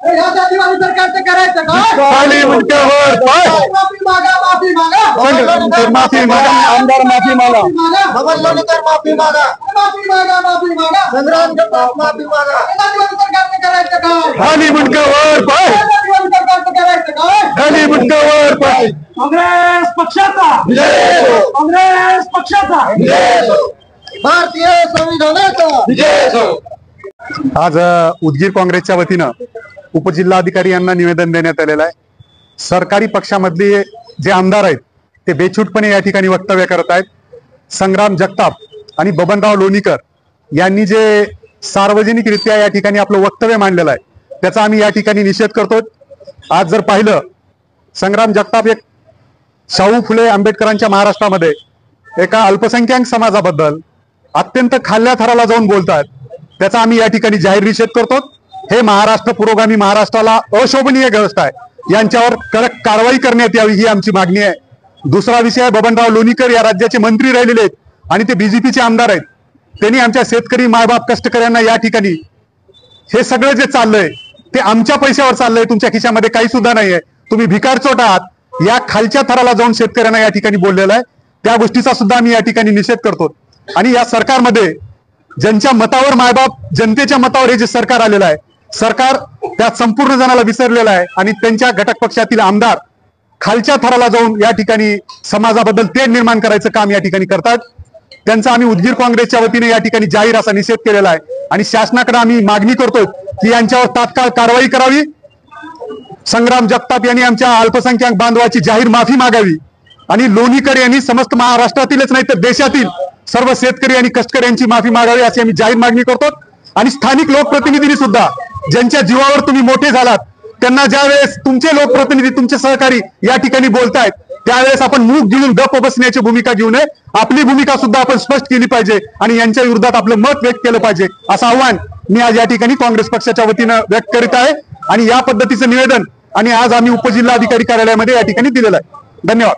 या जातीवादी सरकारचं करायचं काय? खाली मुंडक्यावर पाय. माफी मागा, माफी मागा. माफी मागा, आमदार माफी मागा. बबन लोणीकर माफी मागा. माफी मागा, माफी मागा. संग्राम जगताप माफी मागा. या जातीवादी सरकारचं करायचं काय? खाली मुंडक्यावर पाय. या जातीवादी सरकारचं करायचं काय? खाली मुंडक्यावर पाय. काँग्रेस पक्षाचा जय हो. काँग्रेस पक्षाचा जय हो. भारतीय संविधानाचा जय हो. आज उदगीर काँग्रेसच्या वतीनं उपजिल्हाधिकारी यांना निवेदन देण्यात आलेलं आहे। सरकारी पक्षामधले जे आमदार आहेत ते बेछूटपणे या ठिकाणी वक्तव्य करत आहेत। संग्राम जगताप आणि बबनराव लोणीकर यांनी जे सार्वजनिकरित्या या ठिकाणी आपलं वक्तव्य मांडलेलं आहे त्याचा आम्ही या ठिकाणी निषेध करतो। आज जर पाहिलं, संग्राम जगताप एक शाहू फुले आंबेडकरांच्या महाराष्ट्रामध्ये एका अल्पसंख्याक समाजाबद्दल अत्यंत खाल्ल्या थराला जाऊन बोलतात, त्याचा आम्ही या ठिकाणी जाहीर निषेध करतो। हे महाराष्ट्र पुरोगामी महाराष्ट्राला अशोभनीय गोष्ट आहे, यांच्यावर कडक कारवाई करण्यात यावी ही आमची मागणी आहे। दुसरा विषय आहे, बबनराव लोणीकर या राज्याचे मंत्री राहिलेले आहेत आणि ते बीजेपीचे आमदार आहेत। त्यांनी आमच्या शेतकरी मायबाप कष्टकऱ्यांना या ठिकाणी हे सगळं जे चाललंय ते आमच्या पैशावर चाललंय, तुमच्या खिशामध्ये काही सुद्धा नाहीये, तुम्ही भिकारचोट आहात, या खालच्या थराला जाऊन शेतकऱ्यांना या ठिकाणी बोललेलं आहे। त्या गोष्टीचा सुद्धा आम्ही या ठिकाणी निषेध करतो। आणि या सरकारमध्ये ज्यांच्या मतावर मायबाप, जनतेच्या मतावर हे जे सरकार आलेलं आहे, सरकार त्या संपूर्ण जणाला विसरलेलं आहे आणि त्यांच्या घटक पक्षातील आमदार खालच्या थराला जाऊन या ठिकाणी समाजाबद्दल तेढ निर्माण करायचं काम या ठिकाणी करतात। त्यांचा आम्ही उदगीर काँग्रेसच्या वतीने या ठिकाणी जाहीर असा निषेध केलेला आहे आणि शासनाकडे आम्ही मागणी करतो की यांच्यावर तात्काळ कारवाई करावी। संग्राम जगताप यांनी आमच्या अल्पसंख्याक बांधवाची जाहीर माफी मागावी आणि लोणीकर यांनी समस्त महाराष्ट्रातीलच नाही तर देशातील सर्व शेतकरी आणि कष्टकरी यांची माफी मागावी अशी आम्ही जाहीर मागणी करतो। आणि स्थानिक लोकप्रतिनिधींनी सुद्धा ज्यांच्या जीवावर तुम्ही मोठे झालात, त्यांना ज्यावेळेस तुमचे लोकप्रतिनिधी, तुमचे सहकारी या ठिकाणी बोलतायत त्यावेळेस आपण मूग घेऊन गप्प बसण्याची भूमिका घेऊ नये, आपली भूमिका सुद्धा आपण स्पष्ट केली पाहिजे आणि यांच्या विरोधात आपलं मत व्यक्त केलं पाहिजे असं आव्हान मी आज या ठिकाणी काँग्रेस पक्षाच्या वतीनं व्यक्त करीत आहे। आणि या पद्धतीचं निवेदन आणि आज आम्ही उपजिल्हाधिकारी कार्यालयामध्ये या ठिकाणी दिलेलं आहे। धन्यवाद।